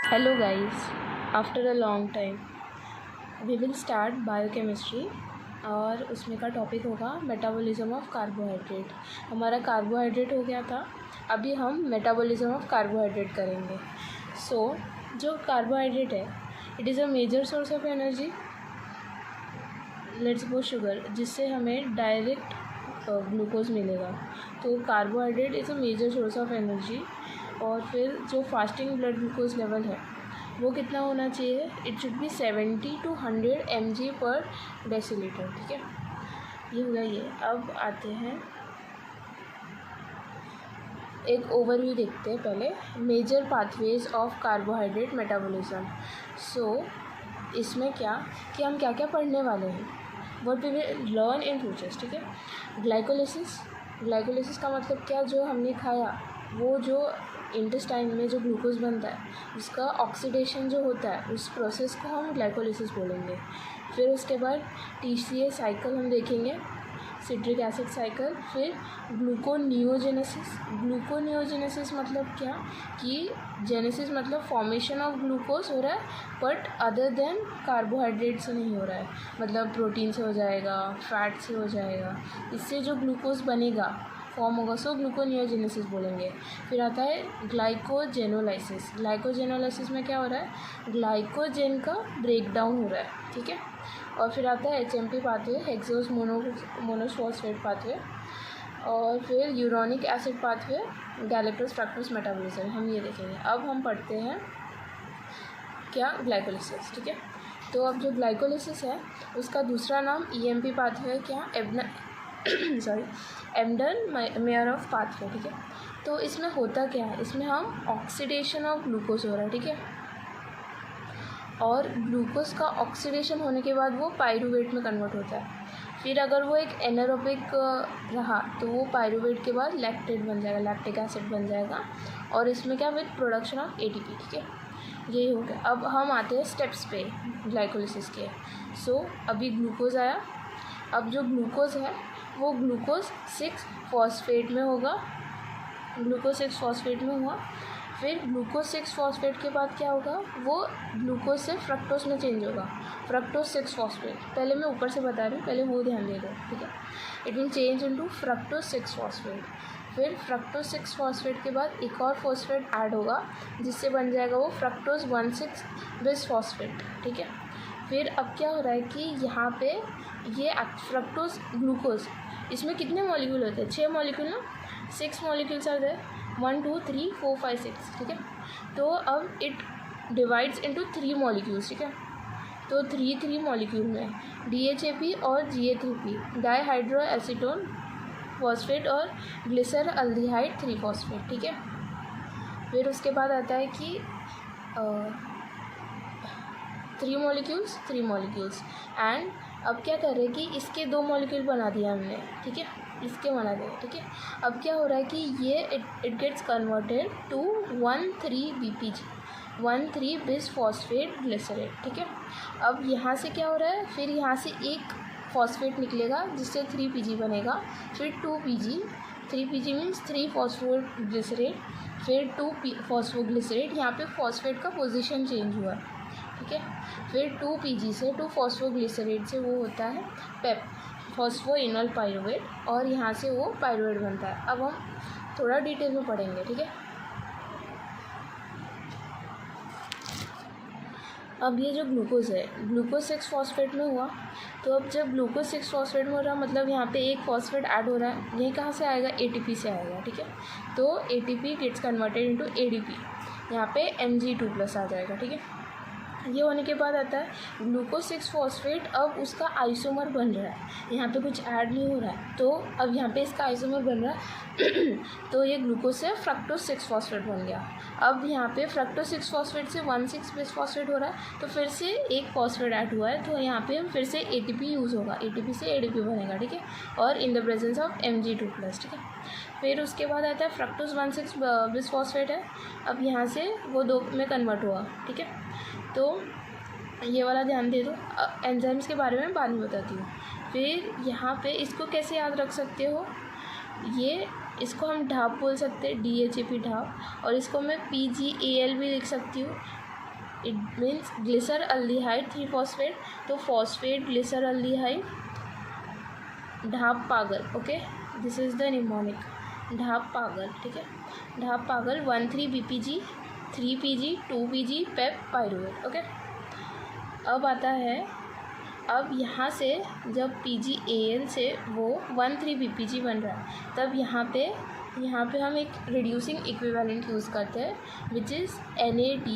Hello guys, after a long time we will start biochemistry और उसमें का topic होगा मेटाबॉलिज्म ऑफ कार्बोहाइड्रेट। हमारा कार्बोहाइड्रेट हो गया था, अभी हम मेटाबॉलिज्म ऑफ कार्बोहाइड्रेट करेंगे। जो कार्बोहाइड्रेट है it is a major source of energy. Let's suppose sugar, जिससे हमें डायरेक्ट ग्लूकोज मिलेगा। तो carbohydrate is a major source of energy. और फिर जो फास्टिंग ब्लड ग्लूकोज लेवल है वो कितना होना चाहिए? It should be 70 to 100 mg पर डेसीलीटर। ठीक है, ये हो गया ये। अब आते हैं एक ओवरव्यू देखते हैं पहले, major pathways of carbohydrate metabolism. इसमें क्या कि हम क्या क्या पढ़ने वाले हैं, what we will learn in futures. ठीक है, ग्लाइकोलिसिस का मतलब क्या? जो हमने खाया वो जो इंटेस्टाइन में जो ग्लूकोज बनता है उसका ऑक्सीडेशन जो होता है उस प्रोसेस को हम ग्लाइकोलिसिस बोलेंगे। फिर उसके बाद TCA साइकिल हम देखेंगे, सिट्रिक एसिड साइकिल। फिर ग्लूकोनियोजेनेसिस मतलब क्या कि जेनेसिस मतलब फॉर्मेशन ऑफ ग्लूकोज हो रहा है, बट अदर देन कार्बोहाइड्रेट से नहीं हो रहा है, मतलब प्रोटीन से हो जाएगा, फैट से हो जाएगा, इससे जो ग्लूकोज बनेगा फॉर्म होगा, सो ग्लूकोनियोजेनेसिस बोलेंगे। फिर आता है ग्लाइकोजेनोलाइसिस में क्या हो रहा है? ग्लाइकोजेन का ब्रेक डाउन हो रहा है। ठीक है, और फिर आता है HMP pathway, hexose monophosphate pathway. और फिर uronic acid pathway, galactose fructose metabolism, हम ये देखेंगे। अब हम पढ़ते हैं क्या? ग्लाइकोलिसिस। ठीक है, तो अब जो ग्लाइकोलिसिस है उसका दूसरा नाम EMP पाथवे है, क्या? एम्डन मेयर ऑफ पाथवे। ठीक है, तो इसमें होता क्या है? इसमें हम ऑक्सीडेशन ऑफ ग्लूकोज हो रहा है। ठीक है, और ग्लूकोज का ऑक्सीडेशन होने के बाद वो पायरूवेट में कन्वर्ट होता है। फिर अगर वो एक एनारोबिक रहा तो वो पायरूवेट के बाद लैक्टेट बन जाएगा, लैक्टिक एसिड बन जाएगा, और इसमें क्या? With production of ATP। ठीक है, ये हो गया। अब हम आते हैं स्टेप्स पे ग्लाइकोलिसिस के। अभी ग्लूकोज आया, अब जो ग्लूकोज है वो ग्लूकोज 6 फॉस्फेट में होगा, ग्लूकोज 6 फॉस्फेट में हुआ। फिर ग्लूकोज 6 फॉस्फेट के बाद क्या होगा? वो ग्लूकोज से फ्रक्टोज में चेंज होगा, फ्रक्टोज 6 फॉस्फेट। पहले मैं ऊपर से बता रही हूँ, पहले वो ध्यान दे दो। ठीक है, it will change into fructose 6 phosphate. फिर फ्रक्टोज 6 फॉस्फेट के बाद एक और फॉस्फेट ऐड होगा जिससे बन जाएगा वो फ्रक्टोज 1,6 बिस फॉस्फेट। ठीक है, फिर अब क्या हो रहा है कि यहाँ पे ये फ्रक्टोज ग्लूकोज, इसमें कितने मॉलिक्यूल होते हैं? 6 मॉलिक्यूल ना, 6 मॉलिक्यूल्स आर देयर, 1 2 3 4 5 6। ठीक है, तो अब इट डिवाइड्स इनटू 3 मॉलिक्यूल्स। ठीक है, तो 3 मॉलिक्यूल में DHAP और GA3P, डाईहाइड्रो एसीटोन फॉस्फेट, और ग्लिसरल्डिहाइड 3 फॉस्फेट। ठीक है, फिर उसके बाद आता है कि 3 मॉलिक्यूल्स एंड अब क्या कर रहे हैं कि इसके 2 मॉलिक्यूल बना दिया हमने। ठीक है, इसके बना दिया। ठीक है, अब क्या हो रहा है कि ये it gets converted to 1,3 BPG, 1,3 bis phosphate glycerate. ठीक है, अब यहाँ से क्या हो रहा है? फिर यहाँ से एक फॉस्फेट निकलेगा जिससे 3 PG बनेगा, फिर 2 PG, 3 PG मीन्स 3 फॉस्फोट ग्लिसरेट, फिर 2 फॉस्फोग्लिसरेट। यहाँ पे फॉस्फेट का पोजीशन चेंज हुआ है। ठीक है, फिर 2 PG से 2 फॉस्फोग्लिसरेट से वो होता है पेप, फॉस्फोइनोल पायरुवेट, और यहाँ से वो पायरुवेट बनता है। अब हम थोड़ा डिटेल में पढ़ेंगे। ठीक है, अब ये जो ग्लूकोज है, ग्लूकोज 6 फॉस्फेट में हुआ, तो अब जब ग्लूकोज 6 फॉस्फेट में हो रहा मतलब यहाँ पे एक फॉस्फेट ऐड हो रहा है, ये कहाँ से आएगा? ATP से आएगा। ठीक है, तो ATP gets converted into ADP, यहाँ पे Mg2+ आ जाएगा। ठीक है, ये होने के बाद आता है ग्लूकोज 6 फॉस्फेट, अब उसका आइसोमर बन रहा है, यहाँ पे कुछ ऐड नहीं हो रहा है, तो अब यहाँ पे इसका आइसोमर बन रहा है तो ये ग्लूकोज से फ्रक्टोज 6 फॉस्फेट बन गया। अब यहाँ पे फ्रक्टोज 6 फॉस्फेट से 1,6 बिस फॉस्फेट हो रहा है, तो फिर से एक फॉस्फेट ऐड हुआ है, तो यहाँ पे फिर से ATP यूज़ होगा, ATP से ADP बनेगा। ठीक है, और in the presence of Mg2+। ठीक है, फिर उसके बाद आता है फ्रक्टोज 1,6 बिस फॉस्फेट है, अब यहाँ से वो 2 में कन्वर्ट हुआ। ठीक है, तो ये वाला ध्यान दे दो। एंजाइम्स के बारे में बाद में बताती हूँ। फिर यहाँ पे इसको कैसे याद रख सकते हो? इसको हम ढाप बोल सकते हैं, DHAP ढाप, और इसको मैं PGAL भी लिख सकती हूँ, इट मीन्स ग्लिसरल्डिहाइड 3-फॉस्फेट, तो फॉस्फेट ग्लिसरल्डिहाइड ढाप पागल, okay, this is the mnemonic ढाप पागल, ठीक है, ढाप पागल 1,3-BPG 3PG 2PG पेप पाइरुवेट, ओके। अब आता है, अब यहाँ से जब PgAl से वो 1,3-BPG बन रहा है, तब यहाँ पे हम एक रिड्यूसिंग इक्विवेलेंट यूज़ करते हैं विच इज़ NAD+,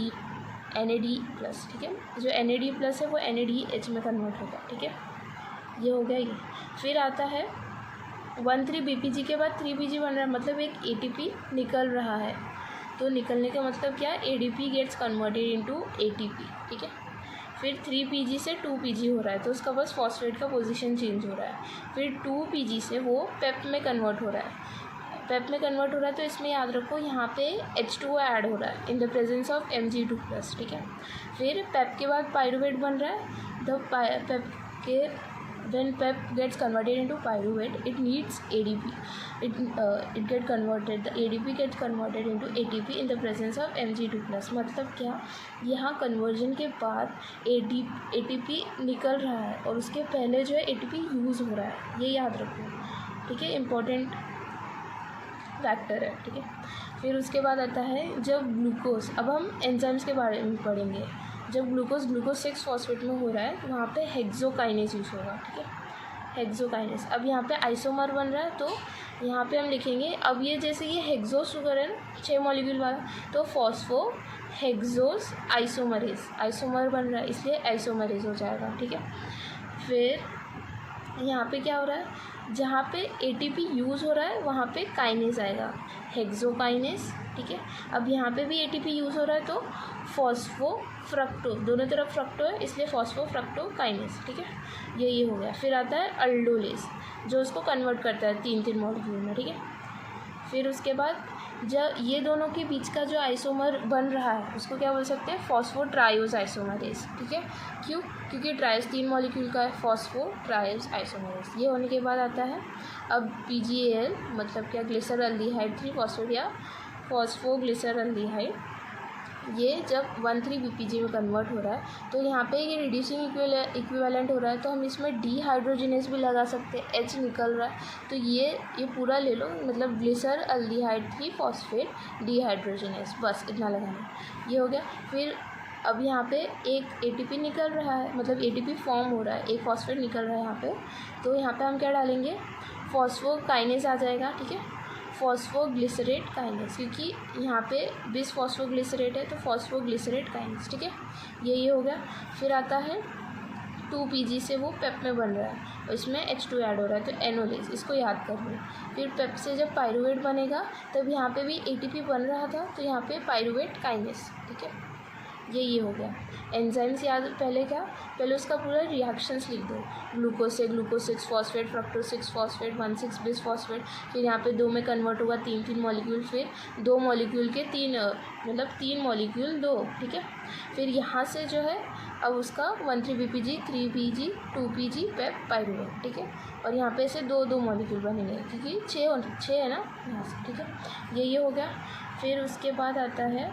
ठीक है। जो NAD+ है वो NADH में कन्वर्ट होगा, ठीक है, ये हो गया ये। फिर आता है 1,3-BPG के बाद 3PG बन रहा है, मतलब एक ATP निकल रहा है, तो निकलने का मतलब क्या, ADP gets converted into ATP, ठीक है। फिर 3PG से 2PG हो रहा है, तो उसका बस फॉस्फेट का पोजीशन चेंज हो रहा है। फिर 2PG से वो पेप में कन्वर्ट हो रहा है, तो इसमें याद रखो यहाँ पे H2O ऐड हो रहा है in the presence of Mg2+, ठीक है। फिर पेप के बाद पाइरुवेट बन रहा है, द पेप के when PEP gets converted into pyruvate, it needs ADP. It get converted. The ADP gets converted into ATP in the presence of Mg2+. मतलब क्या, यहाँ कन्वर्जन के बाद ATP निकल रहा है और उसके पहले जो है ATP यूज़ हो रहा है, ये याद रखो, ठीक है, इम्पोर्टेंट फैक्टर है, ठीक है। फिर उसके बाद आता है जब ग्लूकोज, अब हम एंजाइम्स के बारे में पढ़ेंगे। जब ग्लूकोज 6-फॉस्फेट में हो रहा है, तो वहाँ पे हेक्सोकाइनेस यूज़ होगा, ठीक है, हेक्सोकाइनेस। अब यहाँ पे आइसोमर बन रहा है, तो यहाँ पे हम लिखेंगे, अब ये जैसे ये हेक्सो शुगर है 6 मॉलिक्यूल वाला, तो फॉस्फो हेक्सोस आइसोमर बन रहा है, इसलिए आइसोमरेज हो जाएगा, ठीक है। फिर यहाँ पे क्या हो रहा है, जहाँ पे ATP यूज़ हो रहा है वहाँ पे काइनेस आएगा, हेक्सोकाइनेस, ठीक है। अब यहाँ पे भी ATP यूज़ हो रहा है, तो फॉस्फोफ्रक्टो, दोनों तरफ फ्रक्टो है, इसलिए फॉस्फोफ्रक्टोकाइनेस, ठीक है, ये हो गया। फिर आता है अल्डोलेस, जो उसको कन्वर्ट करता है 3 मॉलिक्यूल में, ठीक है। फिर उसके बाद जब ये दोनों के बीच का जो आइसोमर बन रहा है, उसको क्या बोल सकते हैं, फॉस्फोट्रायोज आइसोमरेज, ठीक है। क्यों, क्योंकि ट्रायोज 3 मॉलिक्यूल का है, फॉस्फोट्रायोज आइसोमरेज। ये होने के बाद आता है अब PgAl, मतलब क्या, ग्लिसरल्डिहाइड 3-फॉस्फेट या फॉस्फोग्लिसरल्डिहाइड, ये जब 1,3-BPG में कन्वर्ट हो रहा है, तो यहाँ पे ये रिड्यूसिंग इक्विवेलेंट हो रहा है, तो हम इसमें डिहाइड्रोजिनेस भी लगा सकते हैं, H निकल रहा है, तो ये पूरा ले लो, मतलब ग्लिसरल्डिहाइड 3-फॉस्फेट डिहाइड्रोजिनेस, बस इतना लगाना, ये हो गया। फिर अब यहाँ पे एक ATP निकल रहा है, मतलब ATP फॉर्म हो रहा है, एक फॉस्फेट निकल रहा है यहाँ पे, तो यहाँ पे हम क्या डालेंगे, फॉस्फोकाइनेस आ जाएगा, ठीक है, फॉस्फोग्लिसरेट काइनेस, क्योंकि यहाँ पे बिस फॉस्फोग्लिसरेट है, तो फॉस्फोग्लिसरेट काइनेस, ठीक है, ये हो गया। फिर आता है 2PG से वो पेप में बन रहा है और इसमें H2 ऐड हो रहा है, तो एनोलेज, इसको याद कर लो। फिर पेप से जब पाइरुवेट बनेगा, तब यहाँ पे भी ATP बन रहा था, तो यहाँ पे पाइरुवेट काइनेस, ठीक है, ये हो गया। एंजाइम्स याद, पहले उसका पूरा रिएक्शंस लिख दो, ग्लूकोज से ग्लूकोज 6-फॉस्फेट, फ्रक्टोज 6-फॉस्फेट 1,6 बिस फॉस्फेट, फिर यहाँ पे 2 में कन्वर्ट होगा 3 मॉलिक्यूल, फिर 2 मॉलिक्यूल के 3 मतलब 3 मॉलिक्यूल 2, ठीक है। फिर यहाँ से जो है अब उसका 1,3-BPG 3PG 2PG पेप पाइरुवेट, ठीक है, और यहाँ पे से 2 मॉलिक्यूल बनेंगे, क्योंकि 6 है ना यहाँ से, ठीक है, ये हो गया। फिर उसके बाद आता है,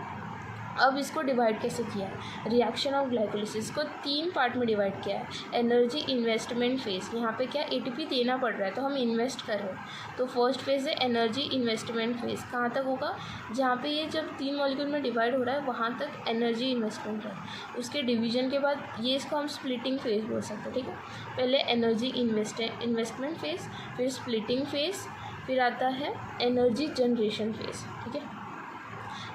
अब इसको डिवाइड कैसे किया है, रिएक्शन ऑफ ग्लाइकोलिसिस को 3 पार्ट में डिवाइड किया है। एनर्जी इन्वेस्टमेंट फेज़, यहाँ पे क्या ATP देना पड़ रहा है, तो हम इन्वेस्ट कर रहे हैं, तो फर्स्ट फेज़ है एनर्जी इन्वेस्टमेंट फेज़, कहाँ तक होगा, जहाँ पे ये जब 3 मॉलिक्यूल में डिवाइड हो रहा है वहाँ तक एनर्जी इन्वेस्टमेंट है। उसके डिवीजन के बाद ये इसको हम स्प्लिटिंग फेज़ बोल सकते हैं, ठीक है। पहले एनर्जी इन्वेस्टमेंट फेज़, फिर स्प्लिटिंग फेज़, फिर आता है एनर्जी जनरेशन फेज़, ठीक है।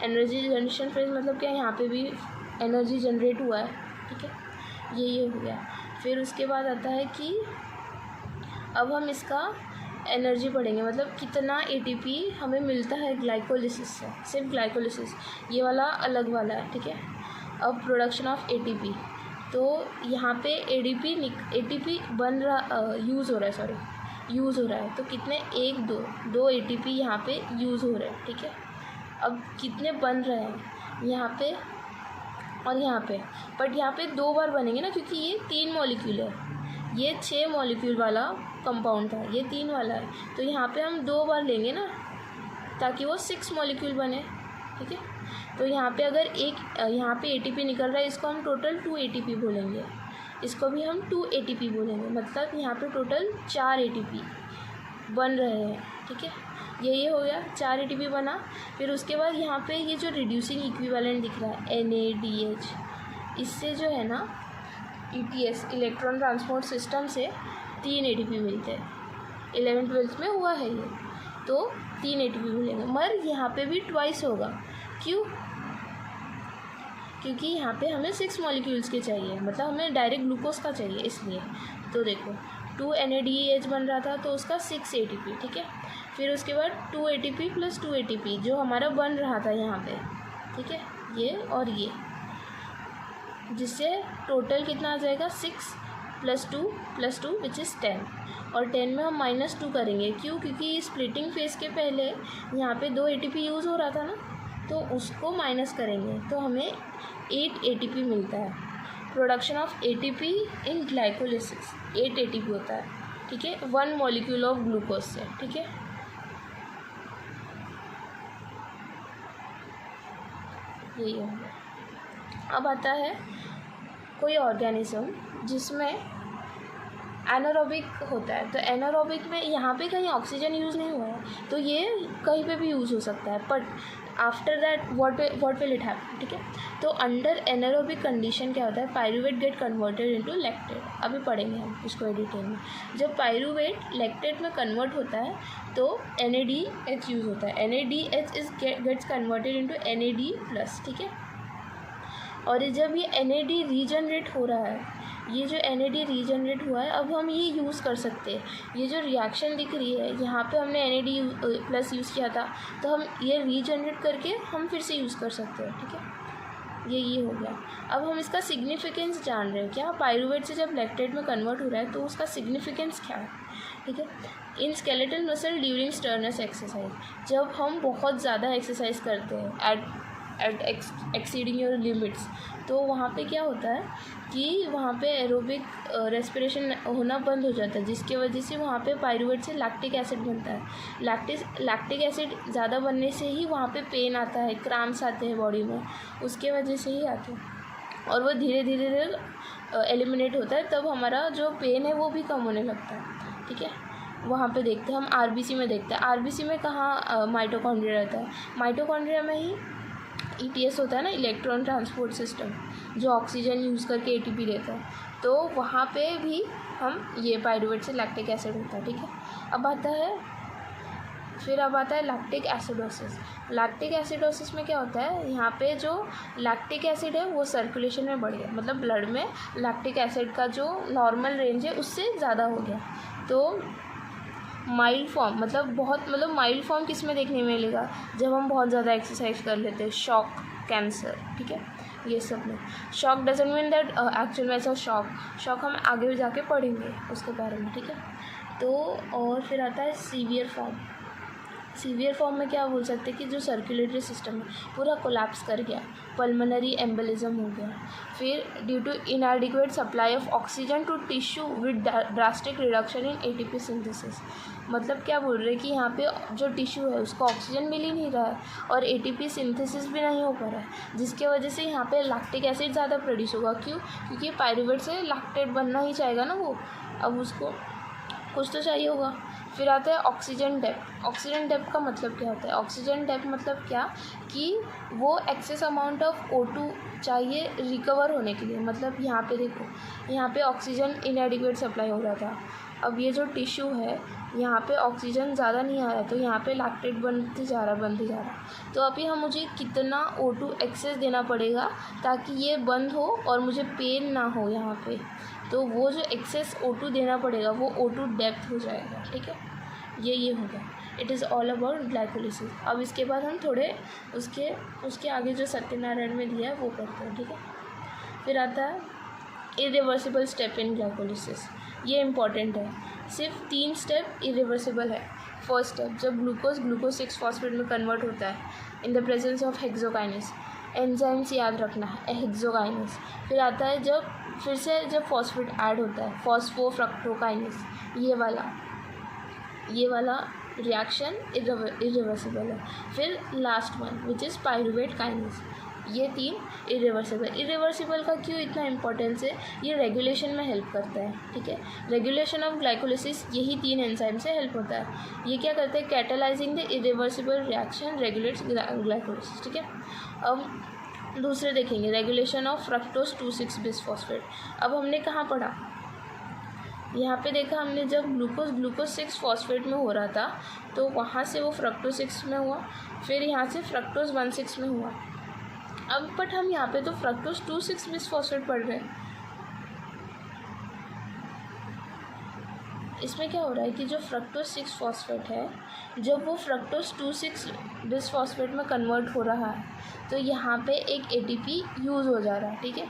एनर्जी जनरेशन फेज मतलब क्या, यहाँ पे भी एनर्जी जनरेट हुआ है, ठीक है, ये हो गया। फिर उसके बाद आता है कि अब हम इसका एनर्जी पढ़ेंगे, मतलब कितना ATP हमें मिलता है ग्लाइकोलिसिस से, सिर्फ ग्लाइकोलिसिस, ये वाला अलग वाला है, ठीक है। अब प्रोडक्शन ऑफ ATP, तो यहाँ पे ATP बन रहा यूज़ हो रहा है, तो कितने 2 ATP यहाँ पे यूज़ हो रहे हैं, ठीक है। अब कितने बन रहे हैं यहाँ पे और यहाँ पे, बट यहाँ पे 2 बार बनेंगे ना, क्योंकि ये 3 मॉलिक्यूल है, ये 6 मॉलिक्यूल वाला कंपाउंड था, ये 3 वाला है, तो यहाँ पे हम 2 बार लेंगे ना, ताकि वो 6 मॉलिक्यूल बने, ठीक है। तो यहाँ पे अगर यहाँ पे ATP निकल रहा है, इसको हम टोटल 2 ATP बोलेंगे, इसको भी हम 2 ATP बोलेंगे, मतलब यहाँ पे टोटल 4 ATP बन रहे हैं। ठीक है, ये हो गया, 4 ATP बना। फिर उसके बाद यहाँ पे ये जो रिड्यूसिंग इक्विवेलेंट दिख रहा है NADH, इससे जो है ना ETS इलेक्ट्रॉन ट्रांसपोर्ट सिस्टम से 3 ATP मिलते हैं। 11th-12th में हुआ है ये, तो 3 ATP मिलेंगे, मगर यहाँ पे भी ट्वाइस होगा। क्यों? क्योंकि यहाँ पे हमें 6 मॉलिक्यूल्स के चाहिए, मतलब हमें डायरेक्ट ग्लूकोज का चाहिए, इसलिए। तो देखो 2 NADH बन रहा था तो उसका 6 ATP। ठीक है, फिर उसके बाद 2 ATP प्लस 2 ATP जो हमारा बन रहा था यहाँ पे। ठीक है, ये और ये, जिससे टोटल कितना आ जाएगा 6 + 2 विच इज़ 10। और 10 में हम -2 करेंगे। क्यों? क्योंकि स्प्लिटिंग फेज़ के पहले यहाँ पे 2 ATP यूज़ हो रहा था ना, तो उसको माइनस करेंगे तो हमें 8 ATP मिलता है। Production of ATP in glycolysis 8 ATP होता है। ठीक है, 1 मॉलिक्यूल ऑफ ग्लूकोज से। ठीक है, यही होगा। अब आता है कोई ऑर्गेनिज्म जिसमें एनारोबिक होता है। तो एनारोबिक में यहाँ पे कहीं ऑक्सीजन यूज़ नहीं हुआ है, तो ये कहीं पे भी यूज़ हो सकता है, but after that what will it happen. ठीक है, तो अंडर एनारोबिक कंडीशन क्या होता है, pyruvate get converted into lactate. अभी पढ़ेंगे हम इसको डिटेल में। जब पायरूवेट लैक्टेट में कन्वर्ट होता है तो NADH यूज़ होता है। NADH gets converted into NAD+। ठीक है, और जब ये NAD रीजनरेट हो रहा है, ये जो NAD रीजनरेट हुआ है, अब हम ये यूज़ कर सकते हैं। ये जो रिएक्शन दिख रही है, यहाँ पे हमने NAD+ यूज़ किया था, तो हम ये रीजनरेट करके हम फिर से यूज़ कर सकते हैं। ठीक है, ये हो गया। अब हम इसका सिग्निफिकेंस जान रहे हैं। क्या पायरूवेट से जब लैक्टेट में कन्वर्ट हो रहा है तो उसका सिग्निफिकेंस क्या है। ठीक है, in skeletal muscle during Stearns exercise, जब हम बहुत ज़्यादा एक्सरसाइज करते हैं एट एक्सीडिंग योर लिमिट्स, तो वहाँ पे क्या होता है कि वहाँ पे एरोबिक रेस्पिरेशन होना बंद हो जाता है, जिसकी वजह से वहाँ पे पायरूवेट से लैक्टिक एसिड बनता है। लैक्टिक एसिड ज़्यादा बनने से ही वहाँ पे पेन आता है, क्रैम्प्स आते हैं बॉडी में, उसके वजह से ही आते हैं, और वो धीरे धीरे एलिमिनेट होता है, तब हमारा जो पेन है वो भी कम होने लगता है। ठीक है, वहाँ पे देखते हैं हम RBC में देखते हैं। RBC में कहाँ माइटोकॉन्ड्रिया रहता है, माइटोकॉन्ड्रिया में ही ETS होता है ना, इलेक्ट्रॉन ट्रांसपोर्ट सिस्टम, जो ऑक्सीजन यूज़ करके ATP देता है, तो वहाँ पे भी हम ये पायरूवेट से लैक्टिक एसिड होता है। ठीक है, अब आता है लैक्टिक एसिडोसिस। लैक्टिक एसिडोसिस में क्या होता है, यहाँ पे जो लैक्टिक एसिड है वो सर्कुलेशन में बढ़ गया, मतलब ब्लड में लैक्टिक एसिड का जो नॉर्मल रेंज है उससे ज़्यादा हो गया। तो माइल्ड फॉर्म, मतलब माइल्ड फॉर्म किस में देखने मिलेगा, जब हम बहुत ज़्यादा एक्सरसाइज कर लेते हैं, शॉक, कैंसर। ठीक है, ये सब में shock doesn't mean that actual में ऐसा शॉक हम आगे जाके पढ़ेंगे उसके बारे में। ठीक है, तो और फिर आता है सीवियर फॉर्म। सीवियर फॉर्म में क्या बोल सकते हैं कि जो सर्कुलेटरी सिस्टम है पूरा कोलैप्स कर गया, पल्मोनरी एम्बोलिज्म हो गया। फिर due to inadequate supply of oxygen to tissue with drastic reduction in ATP synthesis. मतलब क्या बोल रहे हैं कि यहाँ पे जो टिश्यू है उसको ऑक्सीजन मिल ही नहीं रहा है और ATP सिंथेसिस भी नहीं हो पा रहा है, जिसके वजह से यहाँ पे लैक्टिक एसिड ज़्यादा प्रोड्यूस होगा। क्यों? क्योंकि पायरूवेट से लैक्टेट बनना ही चाहेगा ना वो, अब उसको कुछ तो चाहिए होगा। फिर आता है ऑक्सीजन डेप्थ। ऑक्सीजन डेप्थ का मतलब क्या होता है, ऑक्सीजन डेप्थ मतलब क्या कि वो एक्सेस अमाउंट ऑफ O2 चाहिए रिकवर होने के लिए। मतलब यहाँ पे देखो, यहाँ पे ऑक्सीजन इनएडिक्वेट सप्लाई हो रहा था, अब ये जो टिश्यू है यहाँ पे ऑक्सीजन ज़्यादा नहीं आ रहा है, तो यहाँ पे लैक्टेट बनते जा रहा। तो अभी हम मुझे कितना O2 एक्सेस देना पड़ेगा ताकि ये बंद हो और मुझे पेन ना हो यहाँ पे, तो वो जो एक्सेस O2 देना पड़ेगा वो O2 डेप्थ हो जाएगा। ठीक है, ये होगा। It is all about glycolysis. अब इसके बाद हम थोड़े उसके आगे जो सत्यनारायण में दिया है वो करते हैं। ठीक है, फिर आता है इरिवर्सिबल स्टेप इन ग्लाइकोलिसिस। ये इम्पॉर्टेंट है, सिर्फ 3 स्टेप इरिवर्सिबल है। फर्स्ट स्टेप, जब ग्लूकोज 6-फॉस्फेट में कन्वर्ट होता है in the presence of hexokinase. Enzymes याद रखना है, हेक्सोकाइनेस। फिर आता है जब फॉस्फेट ऐड होता है, फॉस्फोफ्रक्टोकाइनेस। ये वाला रिएक्शन इरिवर्सिबल है। फिर last one which is pyruvate kinase. ये 3 इरिवर्सिबल का क्यों इतना इम्पोर्टेंस है, ये रेगुलेशन में हेल्प करता है, ठीक है। रेगुलेशन ऑफ ग्लाइकोलिसिस यही 3 एंजाइम से हेल्प होता है। ये क्या करते हैं, catalysing the irreversible reaction regulates glycolysis, ठीक है। अब दूसरे देखेंगे, रेगुलेशन ऑफ फ्रक्टोज 2,6 बिसफॉस्फेट। अब हमने कहाँ पढ़ा, यहाँ पे देखा हमने, जब ग्लूकोज 6 फॉस्फेट में हो रहा था तो वहाँ से वो फ्रक्टोज 6 में हुआ, फिर यहाँ से फ्रक्टोज 1,6 में हुआ। अब बट हम यहाँ पे तो फ्रक्टोज 2,6 बिसफॉस्फेट पढ़ रहे हैं। इसमें क्या हो रहा है कि जो फ्रक्टोज 6 फॉस्फेट है, जब वो फ्रक्टोज 2,6 बिसफॉस्फेट में कन्वर्ट हो रहा है तो यहाँ पे एक ATP यूज़ हो जा रहा है, ठीक है।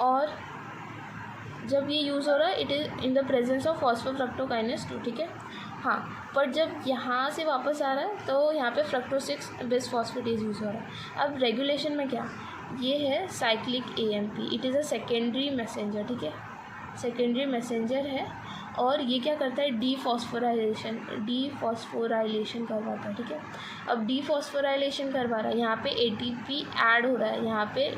और जब ये यूज़ हो रहा है, it is in the presence of फॉस्फोफ्रक्टोकाइनेज 2, ठीक है। हाँ, पर जब यहाँ से वापस आ रहा है तो यहाँ पे फ्रक्टोज 6 बिसफॉस्फेटेज यूज़ हो रहा है। अब रेगुलेशन में क्या, ये है cyclic AMP, it is a secondary messenger, ठीक है, सेकेंडरी मैसेंजर है। और ये क्या करता है, डीफॉस्फोराइलेशन करवाता है, ठीक है। अब डीफॉस्फोराइलेशन करवा रहा है, यहाँ पे ATP ऐड हो रहा है, यहाँ पे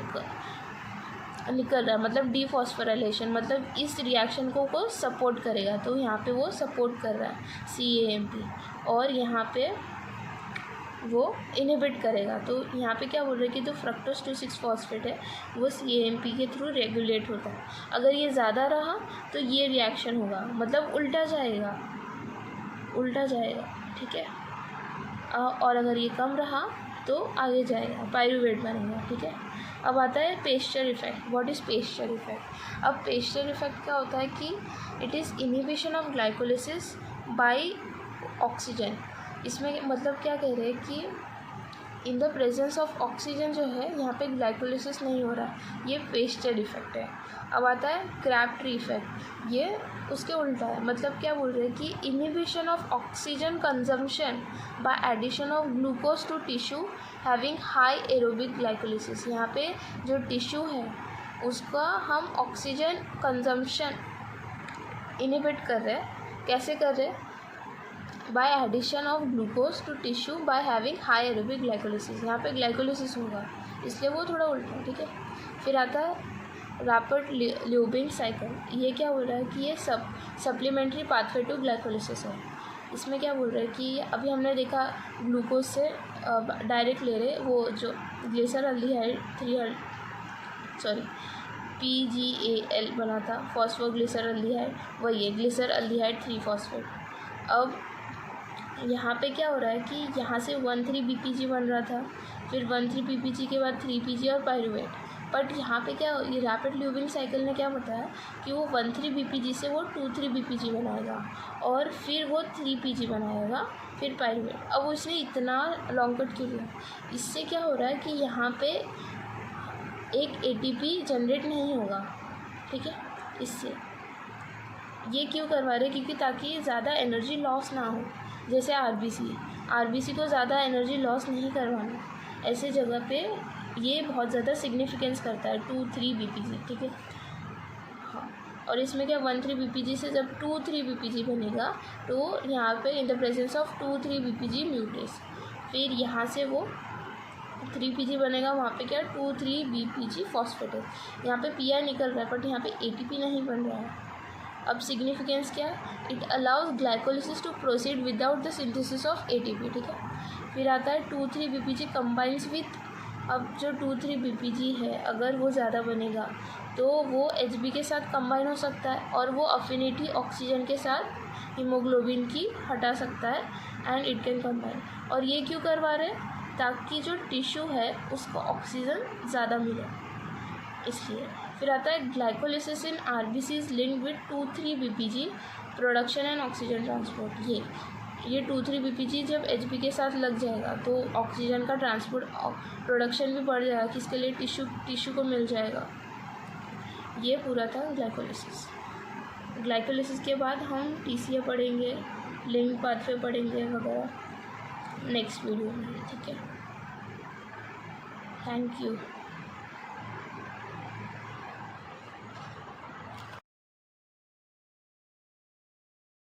निकल रहा है, मतलब डीफॉस्फोराइलेशन, मतलब इस रिएक्शन को सपोर्ट करेगा, तो यहाँ पे वो सपोर्ट कर रहा है CAMP, और यहाँ पे वो इनहिबिट करेगा। तो यहाँ पे क्या बोल रहे हैं कि जो फ्रक्टोज 2,6 फॉस्फेट है वो CAMP के थ्रू रेगुलेट होता है। अगर ये ज़्यादा रहा तो ये रिएक्शन होगा, मतलब उल्टा जाएगा, ठीक है। और अगर ये कम रहा तो आगे जाएगा, पायरूवेट बनेगा, ठीक है। अब आता है pasture effect. What is pasture effect? अब पेस्चर इफेक्ट क्या होता है कि it is inhibition of glycolysis by oxygen. इसमें मतलब क्या कह रहे हैं कि in the presence of oxygen जो है यहाँ पे ग्लाइकोलिसिस नहीं हो रहा है, ये पेस्चर इफेक्ट है। अब आता है क्रैबट्री इफेक्ट, ये उसके उल्टा है। मतलब क्या बोल रहे हैं कि inhibition of oxygen consumption by addition of glucose to tissue having high aerobic glycolysis. यहाँ पे जो टिश्यू है उसका हम ऑक्सीजन कंजम्पशन इनहिबिट कर रहे हैं। कैसे कर रहे हैं? By addition of glucose to tissue by having high aerobic glycolysis. यहाँ पे ग्लाइकोलिसिस होगा, इसलिए वो थोड़ा उल्टा है, ठीक है। फिर आता है रैपिड ल्यूबिंग साइकिल। ये क्या बोल रहा है कि ये सप्लीमेंट्री पाथवे टू ग्लाइकोलिसिस है। इसमें क्या बोल रहे हैं कि अभी हमने देखा ग्लूकोज से डायरेक्ट ले रहे, वो जो ग्लिसरल्डिहाइड PGAL बना था, फॉस्फोग्लिसरल्डिहाइड, वही है ग्लिसरल्डिहाइड 3 फॉस्फेट। अब यहाँ पे क्या हो रहा है कि यहाँ से 1,3-BPG बन रहा था, फिर 1,3-BPG के बाद 3PG और पायरूवेट। बट यहाँ पे क्या, ये रैपिड ल्यूबिंग साइकिल ने क्या बताया कि वो 1,3-BPG से वो 2,3-BPG बनाएगा, और फिर वो 3PG बनाएगा, फिर पायरूवेट। अब उसने इतना लॉन्ग कट क्यों लिया? इससे क्या हो रहा है कि यहाँ पे एक ATP जनरेट नहीं होगा, ठीक है। इससे ये क्यों करवा रहे, क्योंकि ताकि ज़्यादा एनर्जी लॉस ना हो। जैसे RBC को ज़्यादा एनर्जी लॉस नहीं करवाना, ऐसे जगह पे ये बहुत ज़्यादा सिग्निफिकेंस करता है 2,3-BPG, ठीक है। हाँ, और इसमें क्या 1,3-BPG से जब 2,3-BPG बनेगा तो यहाँ पे in the presence of 2,3-BPG म्यूटेस, फिर यहाँ से वो 3PG बनेगा, वहाँ पे क्या 2,3-BPG फॉस्फेटेज। यहाँ पे PR निकल रहा है, बट यहाँ पे ATP नहीं बन रहा है। अब सिग्निफिकेंस क्या है? It allows glycolysis to proceed without the synthesis of ATP, ठीक है। फिर आता है 2,3-BPG कंबाइंस विथ, अब जो 2,3-BPG है अगर वो ज़्यादा बनेगा तो वो HB के साथ कंबाइन हो सकता है, और वो अफिनिटी ऑक्सीजन के साथ हीमोग्लोबिन की हटा सकता है, एंड इट कैन कंबाइन। और ये क्यों करवा रहे हैं? ताकि जो टिश्यू है उसको ऑक्सीजन ज़्यादा मिले, इसलिए। फिर आता है glycolysis in RBC is linked with 2,3-BPG production and oxygen transport. ये 2,3-BPG जब HB के साथ लग जाएगा तो ऑक्सीजन का ट्रांसपोर्ट प्रोडक्शन भी बढ़ जाएगा, किसके लिए? टिश्यू को मिल जाएगा। ये पूरा था ग्लाइकोलिसिस। ग्लाइकोलिसिस के बाद हम TCA पढ़ेंगे, लिंक पाथवे पढ़ेंगे वगैरह नेक्स्ट वीडियो में, ठीक है। Thank you.